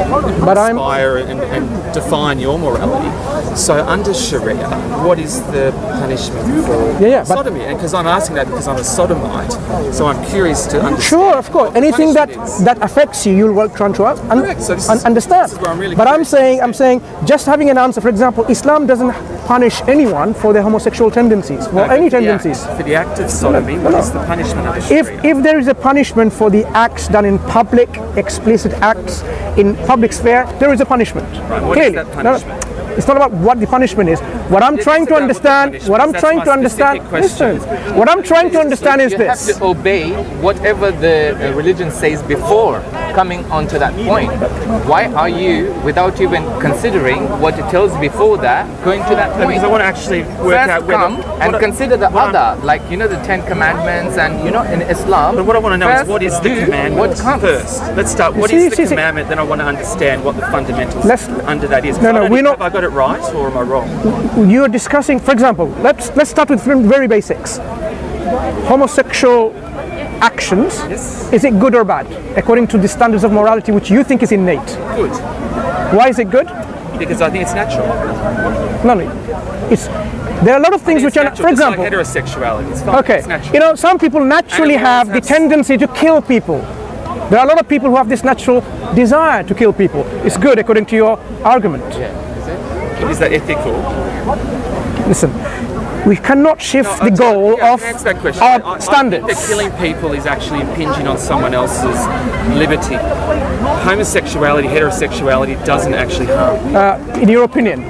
inspire and define your morality. So under Sharia, what is the punishment for sodomy? And because I'm asking that because I'm a sodomite, so I'm curious to understand. Sure, of course. Anything that affects you, you'll work trying to understand. This is where I'm really but I'm saying, just having an answer. For example, Islam doesn't punish anyone for their homosexual tendencies or any tendencies. For the act of sodomy, what is the punishment under Sharia? If there is a punishment for the acts done in public, explicit acts in public sphere, there is a punishment. Right, what is that punishment? It's not about what the punishment is. What I'm trying to understand, listen, what I'm trying to understand is this. You have to obey whatever the religion says before coming onto that point. Why are you, without even considering what it tells before that, going to that point? Because I want to actually work out and consider the other, like the 10 Commandments, and in Islam. But what I want to know is what is the commandment first. Let's start. What is the commandment? Then I want to understand what the fundamentals under that is. No, we're not. Have I got it right or am I wrong? You're discussing, for example, let's start with very basics. Homosexual actions, is it good or bad according to the standards of morality which you think is innate? Good. Why is it good? Because I think it's natural. No, there are a lot of things which are, for example, like heterosexuality. It's fine. Okay, it's natural. Some people naturally have the tendency to kill people. There are a lot of people who have this natural desire to kill people. It's good according to your argument. Is that ethical? Listen, we cannot shift the goal of our standards. I think that killing people is actually impinging on someone else's liberty. Homosexuality, heterosexuality doesn't actually harm. In your opinion,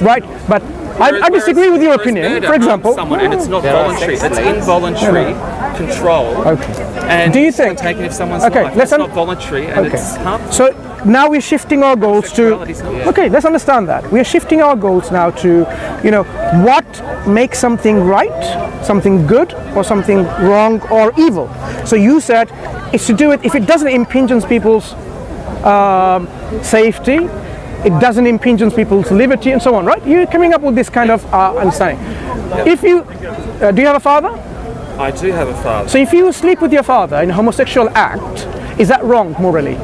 right? But I disagree with your opinion. For example, someone, and it's not voluntary; it's involuntary control. Okay. And do you think taking of someone's life? It's not voluntary, and it's harmful. So now we're shifting our goals to. Okay, let's understand that we are shifting our goals now to, what makes something right, something good, or something wrong or evil. So you said it's to do it if it doesn't impinge on people's safety. It doesn't impinge on people's liberty and so on, right? You're coming up with this kind of understanding. If you, do you have a father? I do have a father. So if you sleep with your father in a homosexual act, is that wrong morally?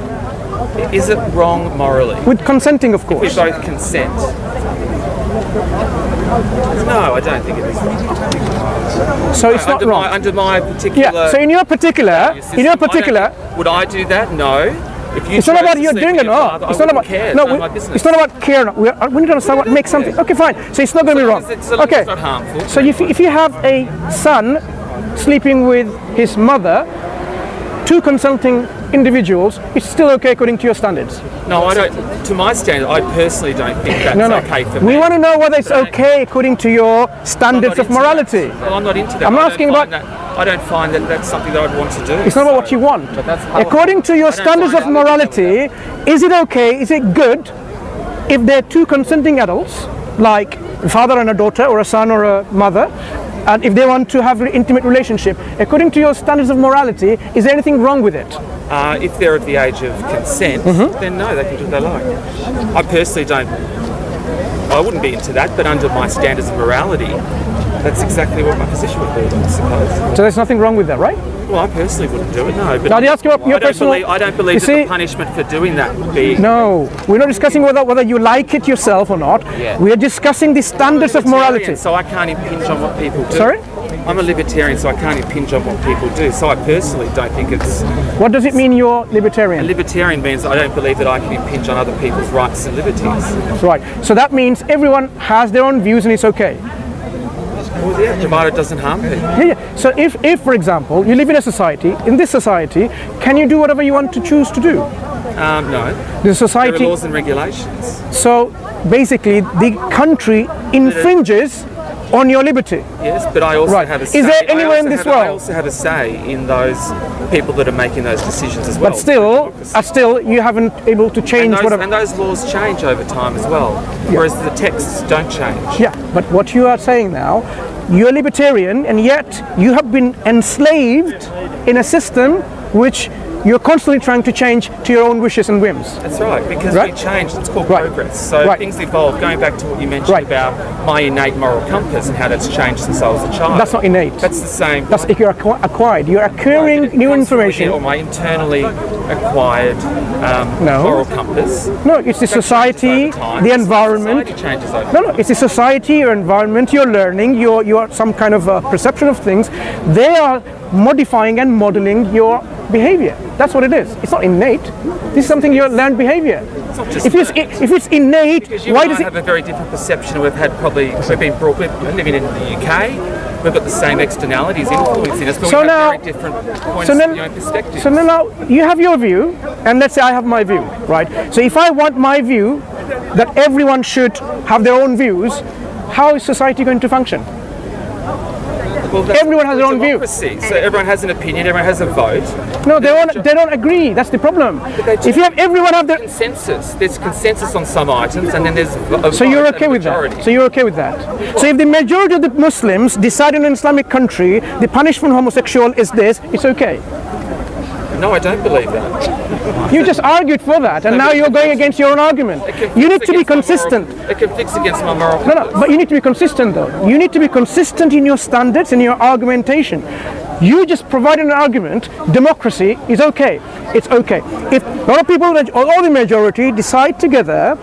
Is it wrong morally? With consenting, of course. If we both consent. No, I don't think it is wrong. So it's not wrong? Under my particular... Yeah, so in your particular... Would I do that? No. It's not about you doing it or not. It's not about care. No, it's not about care. We need to understand what makes something. Okay, fine. So it's not going to be wrong. Okay. It's not harmful. So if you have a son sleeping with his mother, two consenting individuals, it's still okay according to your standards. No, I don't. To my standard, I personally don't think that's okay for me. We want to know whether it's okay according to your standards of morality. Well, I'm not into that. I'm not asking about. I don't find that that's something that I'd want to do. It's not about what you want. According to your standards of morality, is it okay, is it good if they're two consenting adults, like a father and a daughter, or a son or a mother, and if they want to have an intimate relationship, according to your standards of morality, is there anything wrong with it? If they're of the age of consent, then no, they can do what they like. I personally don't. I wouldn't be into that, but under my standards of morality, that's exactly what my position would be, I suppose. So there's nothing wrong with that, right? Well, I personally wouldn't do it, no. But now, do you ask your personal... I don't believe that the punishment for doing that would be... No, we're not discussing whether you like it yourself or not. Yeah. We are discussing the standards of morality. So I can't impinge on what people do. Sorry? I'm a libertarian, so I can't impinge on what people do. So I personally don't think it's... What does it mean you're libertarian? A libertarian means I don't believe that I can impinge on other people's rights and liberties. Right. So that means everyone has their own views and it's okay. Well, yeah, provided it doesn't harm people. Yeah. So if, for example, you live in a society, in this society, can you do whatever you want to choose to do? No. The society... There are laws and regulations. So basically, the country infringes on your liberty. Yes, but I also have a say. Is there anywhere in this world? I also have a say in those people that are making those decisions as well. But still, you haven't able to change whatever. And those laws change over time as well, whereas the texts don't change. Yeah, but what you are saying now, you're libertarian, and yet you have been enslaved in a system which you're constantly trying to change to your own wishes and whims. That's right, because Right. we change, it's called Right. progress. So Right. things evolve, going back to what you mentioned Right. about my innate moral compass and how that's changed since I was a child. That's not innate. That's the same. That's if you're acquired. You're acquiring Right, but it new comes from information. within, or my internally acquired No. moral compass. No, it's the That changes society, over time. the environment. Society changes over No, it's the society, your environment, your learning, your some kind of perception of things. They are modifying and modeling your behavior. That's what it is. It's not innate. This is something you learned behavior. It's not just If it's innate, because you why and I does it? have a very different perception. We've been brought, we're living in the UK. We've got the same externalities influencing us, but So we have now- very different points so then- of perspectives. So now you have your view, and let's say I have my view, right? So if I want my view that everyone should have their own views, how is society going to function? Well, that's everyone has their own view. democracy. So everyone has an opinion, everyone has a vote. No, they don't agree. That's the problem. they do. If you have everyone have their, Consensus. There's consensus on some items, and then there's a so you're vote okay and a with majority. that. So you're okay with that. So if the majority of the Muslims decide in an Islamic country the punishment for homosexual is this, it's okay. No, I don't believe that. You just argued for that, and now you're going against your own argument. You need to be consistent. It conflicts against my moral No, compass. but you need to be consistent though. You need to be consistent in your standards and your argumentation. You just provide an argument, democracy is okay. It's okay. If a lot of people, or the majority, decide together,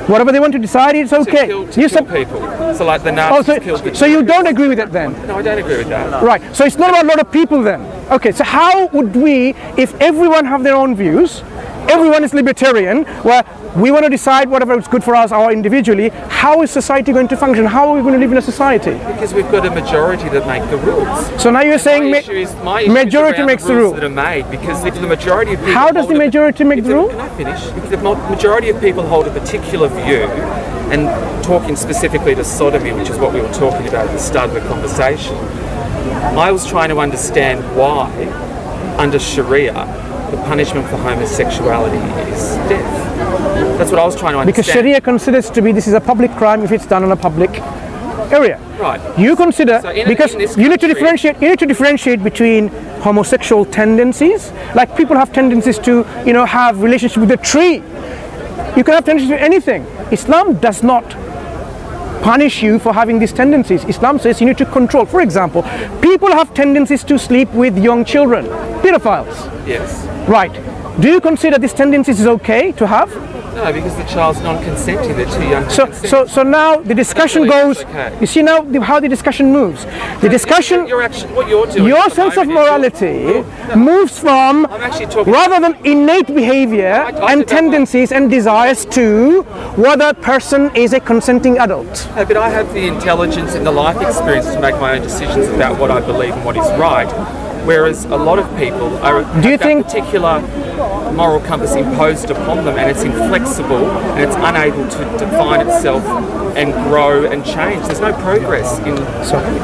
whatever they want to decide, it's okay. To kill people. So like the Nazis killed the so you don't agree with it then? No, I don't agree with that. Right, so it's not about a lot of people then. Okay, so how would we, if everyone have their own views, everyone is libertarian, where we want to decide whatever is good for us or individually, how is society going to function? How are we going to live in a society? Because we've got a majority that make the rules. So now you're saying My issue is majority around makes the rules rule. that are made, because if the majority of people How does the hold a- majority make if the rule? Can I finish? If the majority of people hold a particular view, and talking specifically to sodomy, which is what we were talking about at the start of the conversation, I was trying to understand why, under Sharia, the punishment for homosexuality is death. That's what I was trying to understand. Because Sharia considers to be this is a public crime if it's done in a public area. Right. You consider, So in because this you need to country- differentiate between homosexual tendencies, like people have tendencies to, have relationship with a tree. You can have tendencies with anything. Islam does not punish you for having these tendencies. Islam says you need to control. For example, people have tendencies to sleep with young children, pedophiles. Yes. Right. Do you consider these tendencies is okay to have? No, because the child's non-consenting, they're too young to consent. So now the discussion believe goes. it's okay. You see now how the discussion moves. The discussion, What you're doing. your at the sense of moment is morality moves from I'm actually talking. rather than innate behavior and tendencies and desires to whether a person is a consenting adult. No, but I have the intelligence and the life experience to make my own decisions about what I believe and what is right. Whereas a lot of people have you that think- particular moral compass imposed upon them, and it's inflexible and it's unable to define itself and grow and change. There's no progress in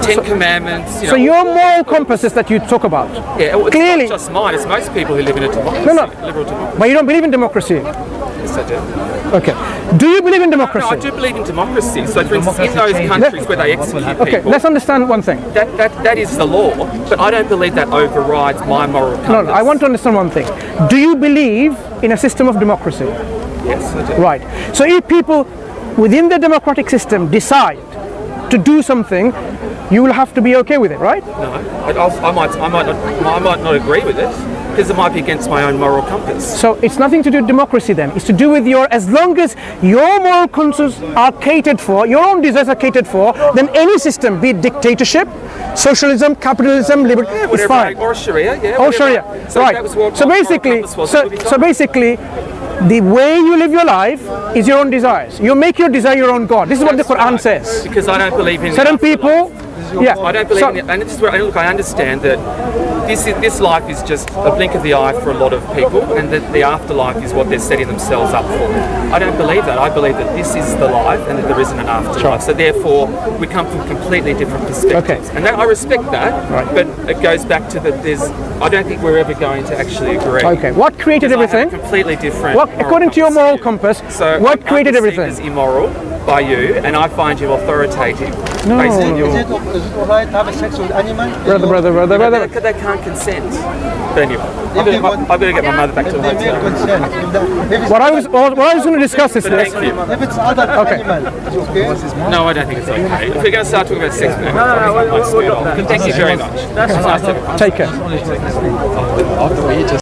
Ten Commandments. So your moral compasses that you talk about, yeah, well, it's clearly, not just mine. It's most people who live in a democracy, No. liberal democracy. but you don't believe in democracy. Yes, I do. Okay. Do you believe in No, democracy? I do believe in democracy. So, for instance, in those countries where they execute Okay, people, let's understand one thing. that is the law. But I don't believe that overrides my moral compass. No, I want to understand one thing. Do you believe in a system of democracy? Yes, I do. Right. So if people within the democratic system decide to do something, you will have to be okay with it, right? No, I might not agree with it because it might be against my own moral compass. So it's nothing to do with democracy then. It's to do with as long as your moral concerns are catered for, your own desires are catered for, then any system, be it dictatorship, socialism, capitalism, liberty, Yeah, it's whatever, fine. or Sharia, yeah. Or whatever. Sharia, So right. That was what So my moral basically, compass was, it would be so fine. basically, the way you live your life is your own desires. You make your desire your own God. This is what the That's Quran right, says. Because I don't believe in Certain people, yeah. I don't believe So- in it, and this is where look. I understand that this life is just a blink of the eye for a lot of people, and that the afterlife is what they're setting themselves up for. I don't believe that. I believe that this is the life, and that there isn't an afterlife. So therefore, we come from completely different perspectives, and that, I respect that. Right. But it goes back to that. I don't think we're ever going to actually agree. Okay, what created Because I have everything? a completely different. What, moral according to your moral view. compass, So what I'm created perceived everything? as immoral by you, and I find you authoritative. No. Basically, Is it alright to have sex with animal? Brother. they can't consent. But anyway, I've they got to get my mother back to the They make hotel. consent. If it's What I was going to discuss this. Thank you. if it's other animal, it's okay. No, I don't think it's okay. If we're going to start talking about sex, I might scoot off. Thank you very much. That's nice to have a Take care.